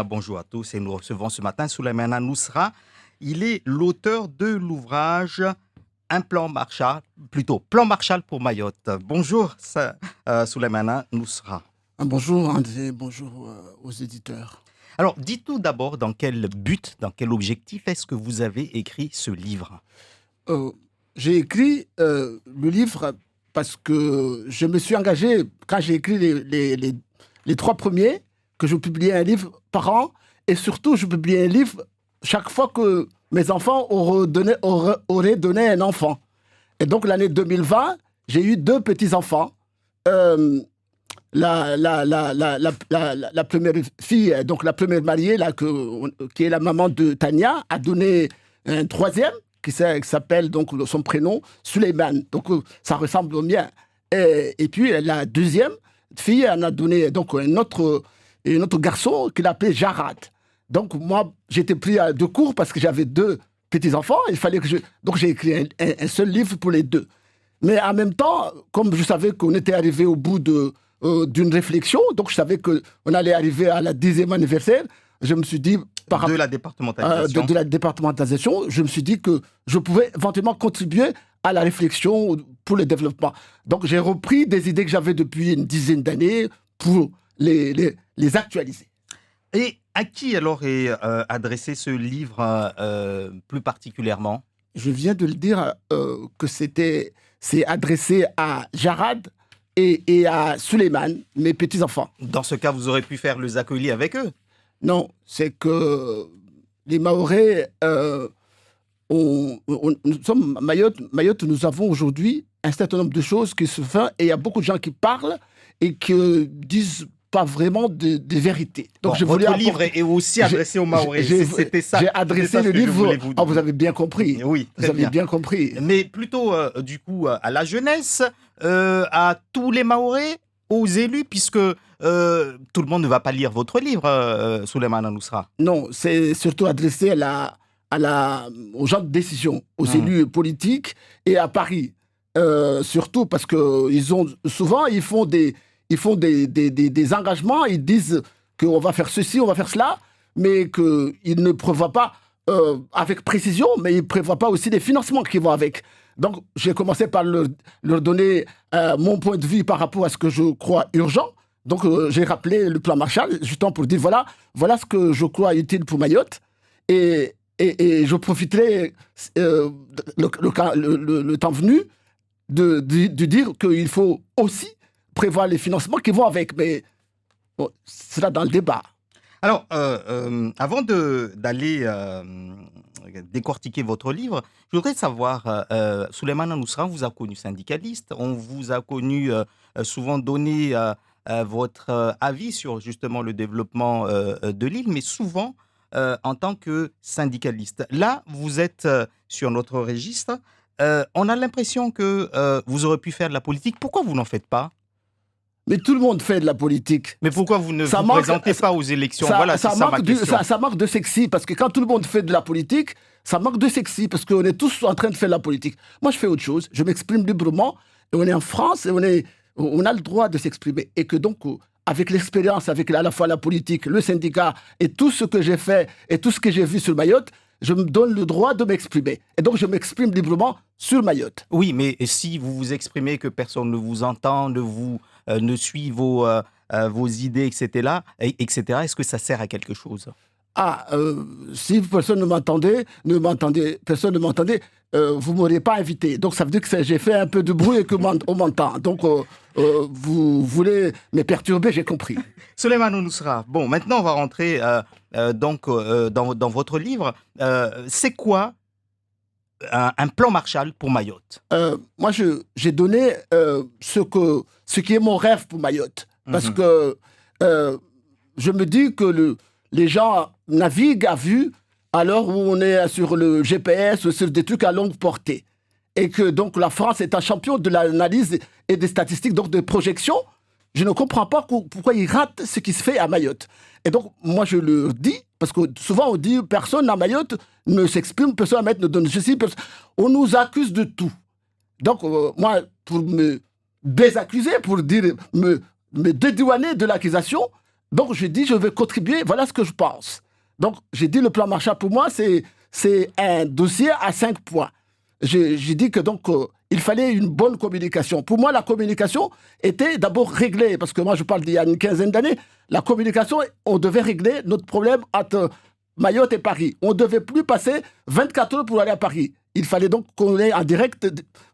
Bonjour à tous et nous recevons ce matin Souleymana Nousra. Il est l'auteur de l'ouvrage Un plan Marshall, plutôt Plan Marshall pour Mayotte. Bonjour Souleymana Nousra. Bonjour André, bonjour aux éditeurs. Alors dites-nous d'abord dans quel but, dans quel objectif est-ce que vous avez écrit ce livre? J'ai écrit le livre parce que je me suis engagé, quand j'ai écrit les trois premiers, que je publiais un livre par an, et surtout je publiais un livre chaque fois que mes enfants auraient donné un enfant. Et donc l'année 2020, j'ai eu 2 petits-enfants. La première fille, donc la première mariée, là, qui est la maman de Tania, a donné un 3e qui s'appelle, donc son prénom, Suleiman. Donc ça ressemble au mien. Et puis la 2e fille, elle a donné donc un autre garçon qu'il appelait Jarad. Donc moi, j'étais pris de court parce que j'avais 2 petits-enfants. Il fallait que donc j'ai écrit un seul livre pour les 2. Mais en même temps, comme je savais qu'on était arrivé au bout d'une réflexion, donc je savais qu'on allait arriver à la 10e anniversaire, je me suis dit... De la départementalisation. De la départementalisation, je me suis dit que je pouvais éventuellement contribuer à la réflexion pour le développement. Donc j'ai repris des idées que j'avais depuis une dizaine d'années pour les actualiser. Et à qui alors est adressé ce livre plus particulièrement? Je viens de le dire que c'est adressé à Jarad et à Suleiman, mes petits-enfants. Dans ce cas, vous aurez pu faire les ateliers avec eux? Non, c'est que les Mahorais, nous sommes Mayotte, nous avons aujourd'hui un certain nombre de choses qui se font et il y a beaucoup de gens qui parlent et qui disent pas vraiment de vérité. Donc bon, votre livre est aussi adressé aux Mahorais. C'était ça. J'ai adressé le livre. Vous avez bien compris. Oui, vous avez bien compris. Mais plutôt du coup à la jeunesse, à tous les Mahorais, aux élus, puisque tout le monde ne va pas lire votre livre, Souleymana Nousra. Non, c'est surtout adressé aux gens de décision, aux élus politiques et à Paris. Surtout parce que souvent ils font des engagements, ils disent qu'on va faire ceci, on va faire cela, mais qu'ils ne prévoient pas avec précision, mais ils ne prévoient pas aussi des financements qui vont avec. Donc, j'ai commencé par leur donner mon point de vue par rapport à ce que je crois urgent. Donc, j'ai rappelé le plan Marshall, justement pour dire, voilà ce que je crois utile pour Mayotte. Et je profiterai, le temps venu, de dire qu'il faut aussi prévoir les financements qui vont avec. Mais bon, ce sera dans le débat. Alors, avant d'aller décortiquer votre livre, je voudrais savoir, Souleymana Nousra, on vous a connu syndicaliste, on vous a connu souvent donner votre avis sur justement le développement de l'île, mais souvent en tant que syndicaliste. Là, vous êtes sur notre registre. On a l'impression que vous aurez pu faire de la politique. Pourquoi vous n'en faites pas? Mais tout le monde fait de la politique. Mais pourquoi vous ne vous présentez pas aux élections? Voilà, c'est ça ma question. Ça manque de sexy, parce que quand tout le monde fait de la politique, ça manque de sexy, parce qu'on est tous en train de faire de la politique. Moi, je fais autre chose. Je m'exprime librement, et on est en France, et on a le droit de s'exprimer. Et que donc, avec l'expérience, avec à la fois la politique, le syndicat, et tout ce que j'ai fait, et tout ce que j'ai vu sur Mayotte, je me donne le droit de m'exprimer. Et donc, je m'exprime librement sur Mayotte. Oui, mais si vous vous exprimez, que personne ne vous entend, ne suit vos idées, etc., est-ce que ça sert à quelque chose? Si personne ne m'entendait, vous ne m'auriez pas invité. Donc, ça veut dire que j'ai fait un peu de bruit et qu'on m'entend. Donc, vous voulez me perturber, j'ai compris. Souleymana Nousra, bon, maintenant, on va rentrer dans votre livre. C'est quoi un plan Marshall pour Mayotte? Moi, j'ai donné ce qui est mon rêve pour Mayotte. Parce que je me dis que les gens naviguent à vue à l'heure où on est sur le GPS ou sur des trucs à longue portée. Et que donc la France est un champion de l'analyse et des statistiques, donc de projection. Je ne comprends pas pourquoi ils ratent ce qui se fait à Mayotte. Et donc, moi, je le dis, parce que souvent, on dit personne à Mayotte ne s'exprime, personne à Mayotte ne donne ceci. On nous accuse de tout. Donc, moi, pour me désaccuser, pour dire, me dédouaner de l'accusation, Donc, j'ai dit, je vais contribuer, voilà ce que je pense. Donc, j'ai dit, le plan Marshall, pour moi, c'est un dossier à 5 points. J'ai dit que donc, il fallait une bonne communication. Pour moi, la communication était d'abord réglée, parce que moi, je parle d'il y a une quinzaine d'années. La communication, on devait régler notre problème entre Mayotte et Paris. On ne devait plus passer 24 heures pour aller à Paris. Il fallait donc qu'on ait en direct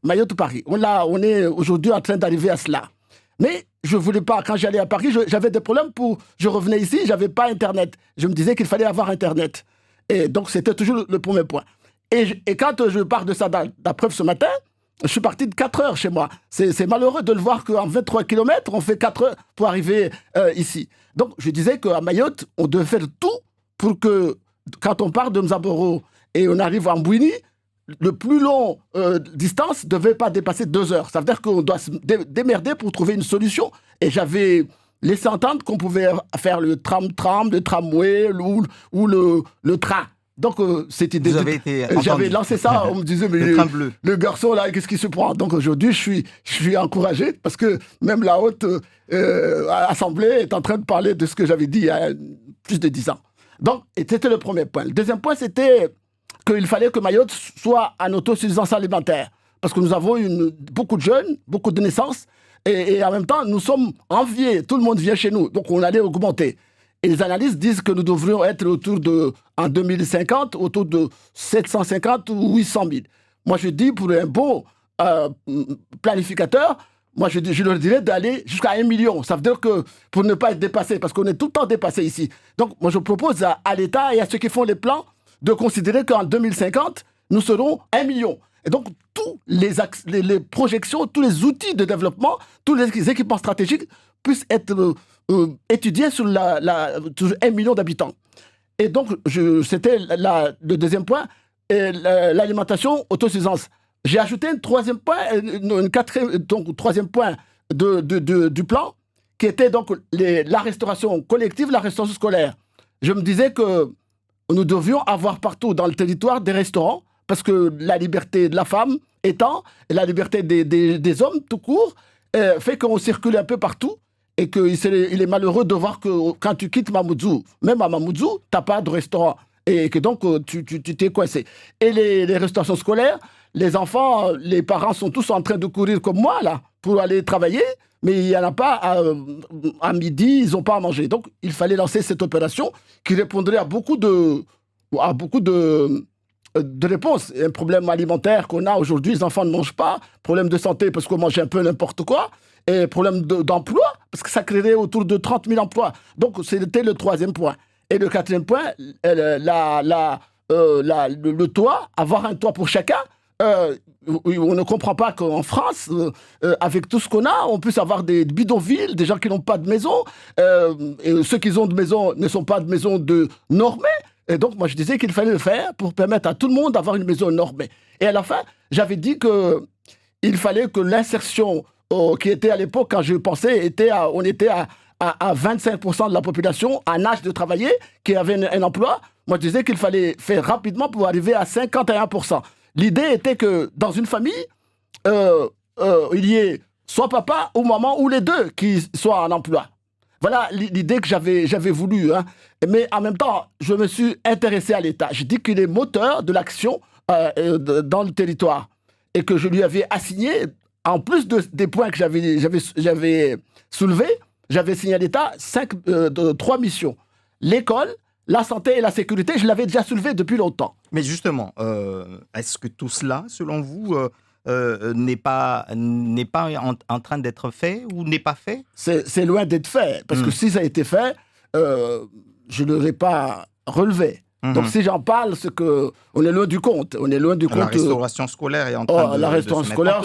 Mayotte-Paris. On est aujourd'hui en train d'arriver à cela. Mais je ne voulais pas, quand j'allais à Paris, j'avais des problèmes je revenais ici, je n'avais pas Internet. Je me disais qu'il fallait avoir Internet. Et donc, c'était toujours le premier point. Et quand je pars de ça, la preuve ce matin, je suis parti de 4 heures chez moi. C'est malheureux de le voir qu'en 23 kilomètres, on fait 4 heures pour arriver ici. Donc, je disais qu'à Mayotte, on devait faire tout pour que, quand on part de Mzaboro et on arrive à Mbouini, le plus long distance ne devait pas dépasser 2 heures. Ça veut dire qu'on doit se démerder pour trouver une solution. Et j'avais laissé entendre qu'on pouvait faire le tram-tram, le tramway ou le train. Donc, cette idée. Vous avez été j'avais lancé ça, on me disait, mais le garçon là, qu'est-ce qu'il se prend? Donc aujourd'hui, je suis encouragé parce que même la haute assemblée est en train de parler de ce que j'avais dit il y a plus de 10 ans. Donc, c'était le premier point. Le deuxième point, c'était qu'il fallait que Mayotte soit en autosuffisance alimentaire. Parce que nous avons beaucoup de jeunes, beaucoup de naissances, et en même temps, nous sommes enviés. Tout le monde vient chez nous, donc on allait augmenter. Et les analystes disent que nous devrions être en 2050, autour de 750 ou 800 000. Moi, je dis, pour un bon planificateur, moi, je leur dirais d'aller jusqu'à 1 million. Ça veut dire que pour ne pas être dépassé, parce qu'on est tout le temps dépassé ici. Donc, moi, je propose à l'État et à ceux qui font les plans de considérer qu'en 2050, nous serons 1 million. Et donc, tous les projections, tous les outils de développement, tous les équipements stratégiques puissent être étudiés sur 1 million d'habitants. Et donc, c'était le deuxième point, l'alimentation, autosuffisance. J'ai ajouté un troisième point, troisième point du plan, qui était donc la restauration collective, la restauration scolaire. Je me disais que nous devions avoir partout dans le territoire des restaurants, parce que la liberté de la femme étant, et la liberté des hommes tout court, fait qu'on circule un peu partout, et qu'il est malheureux de voir que quand tu quittes Mamoudzou, même à Mamoudzou, tu n'as pas de restaurant, et que donc tu t'es coincé. Et les restaurations scolaires, les enfants, les parents sont tous en train de courir comme moi, là, pour aller travailler, mais il n'y en a pas à midi, ils n'ont pas à manger. Donc, il fallait lancer cette opération qui répondrait à beaucoup de réponses. Un problème alimentaire qu'on a aujourd'hui, les enfants ne mangent pas, problème de santé parce qu'on mange un peu n'importe quoi, et problème d'emploi, parce que ça créerait autour de 30 000 emplois. Donc, c'était le troisième point. Et le quatrième point, le toit, avoir un toit pour chacun. On ne comprend pas qu'en France, avec tout ce qu'on a, on puisse avoir des bidonvilles, des gens qui n'ont pas de maison, et ceux qui ont de maison ne sont pas de maison normée. Et donc, moi, je disais qu'il fallait le faire pour permettre à tout le monde d'avoir une maison normée. Et à la fin, j'avais dit qu'il fallait que l'insertion qui était à l'époque, quand je pensais, on était à 25% de la population en âge de travailler, qui avait un emploi. Moi, je disais qu'il fallait faire rapidement pour arriver à 51%. L'idée était que dans une famille, il y ait soit papa ou maman ou les deux qui soient en emploi. Voilà l'idée que j'avais voulu. Hein. Mais en même temps, je me suis intéressé à l'État. Je dis qu'il est moteur de l'action dans le territoire. Et que je lui avais assigné, en plus des points que j'avais soulevés, j'avais signé à l'État 3 missions. L'école, la santé et la sécurité, je l'avais déjà soulevé depuis longtemps. Mais justement, est-ce que tout cela, selon vous, n'est pas en train d'être fait ou n'est pas fait? C'est loin d'être fait, parce que si ça a été fait, je ne l'aurais pas relevé. Donc si j'en parle, c'est qu'on est loin du compte. On est loin du compte. La restauration scolaire est en train la restauration scolaire,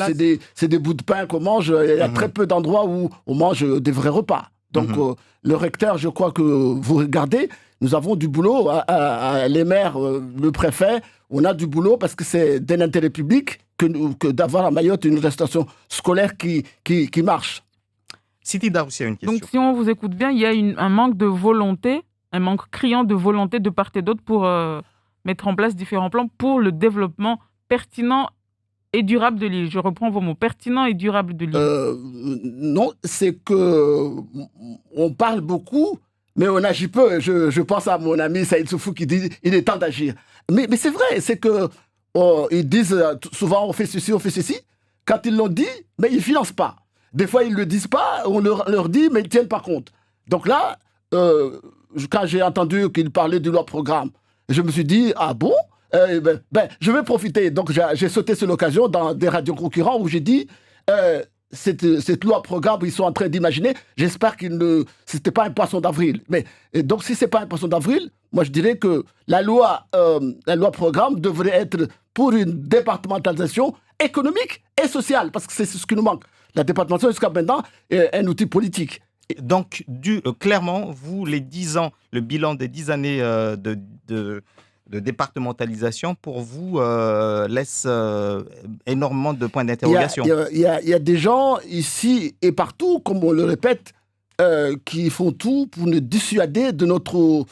c'est des bouts de pain qu'on mange. Il y a très peu d'endroits où on mange des vrais repas. Donc le recteur, je crois que vous regardez, nous avons du boulot. Les maires, le préfet, on a du boulot parce que c'est d'un intérêt public que d'avoir à Mayotte une restauration scolaire qui marche. Sidi Daroussia, une question. Donc si on vous écoute bien, il y a un manque de volonté, un manque criant de volonté de part et d'autre pour mettre en place différents plans pour le développement pertinent et durable de l'île. Je reprends vos mots, pertinent et durable de l'île. Non, c'est que on parle beaucoup, mais on agit peu. Je pense à mon ami Saïd Soufou qui dit il est temps d'agir. Mais c'est vrai, c'est que ils disent souvent on fait ceci, on fait ceci. Quand ils l'ont dit, mais ils ne financent pas. Des fois, ils ne le disent pas, on leur dit, mais ils ne tiennent pas compte. Donc là, quand j'ai entendu qu'ils parlaient de leur programme, je me suis dit, ah bon? Je vais profiter. Donc j'ai sauté sur l'occasion dans des radios concurrents où j'ai dit, cette loi programme, ils sont en train d'imaginer, j'espère c'était pas un poisson d'avril. Et donc si c'est pas un poisson d'avril, moi je dirais que la loi programme devrait être pour une départementalisation économique et sociale, parce que c'est ce qui nous manque. La départementalisation jusqu'à maintenant est un outil politique. Donc, clairement, vous, les 10 ans, le bilan des 10 années de départementalisation, pour vous, laisse énormément de points d'interrogation. Il y a des gens ici et partout, comme on le répète, qui font tout pour nous dissuader de notre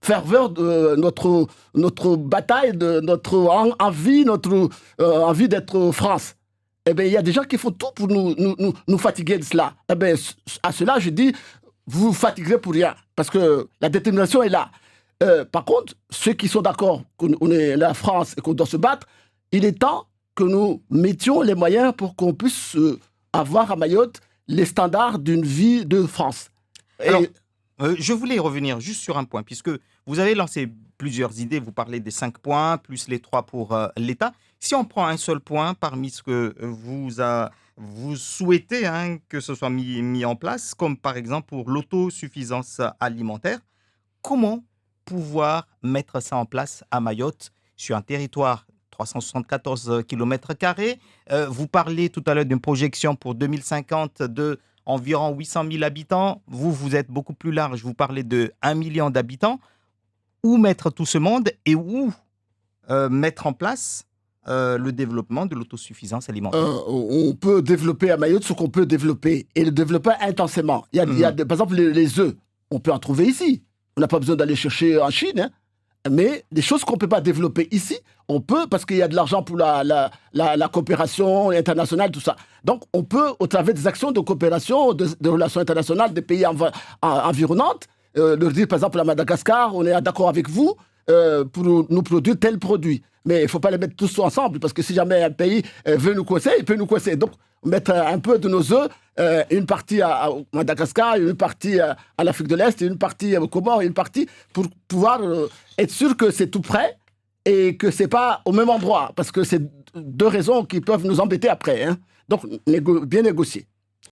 ferveur, de notre bataille, de notre envie d'être France. Eh bien, il y a des gens qui font tout pour nous fatiguer de cela. Eh bien, à cela, je dis, vous vous fatiguerez pour rien, parce que la détermination est là. Par contre, ceux qui sont d'accord qu'on est la France et qu'on doit se battre, il est temps que nous mettions les moyens pour qu'on puisse avoir à Mayotte les standards d'une vie de France. Alors, je voulais revenir juste sur un point, puisque vous avez lancé plusieurs idées, vous parlez des 5 points, plus les 3 pour l'État. Si on prend un seul point parmi ce que vous souhaitez que ce soit mis en place, comme par exemple pour l'autosuffisance alimentaire, comment pouvoir mettre ça en place à Mayotte, sur un territoire 374 km². Vous parlez tout à l'heure d'une projection pour 2050 de environ 800 000 habitants. Vous êtes beaucoup plus large, vous parlez de 1 million d'habitants. Où mettre tout ce monde et où mettre en place le développement de l'autosuffisance alimentaire? On peut développer à Mayotte ce qu'on peut développer, et le développer intensément. Il y a par exemple les œufs, on peut en trouver ici. On n'a pas besoin d'aller chercher en Chine, mais des choses qu'on ne peut pas développer ici, on peut, parce qu'il y a de l'argent pour la coopération internationale, tout ça. Donc on peut, au travers des actions de coopération, de relations internationales des pays environnantes, leur dire par exemple à Madagascar, on est d'accord avec vous pour nous produire tel produit. Mais il ne faut pas les mettre tous ensemble, parce que si jamais un pays veut nous coincer, il peut nous coincer. Donc mettre un peu de nos œufs, une partie à Madagascar, une partie à l'Afrique de l'Est, une partie au Comores, une partie pour pouvoir être sûr que c'est tout prêt et que c'est pas au même endroit, parce que c'est 2 raisons qui peuvent nous embêter après. Donc bien négocier.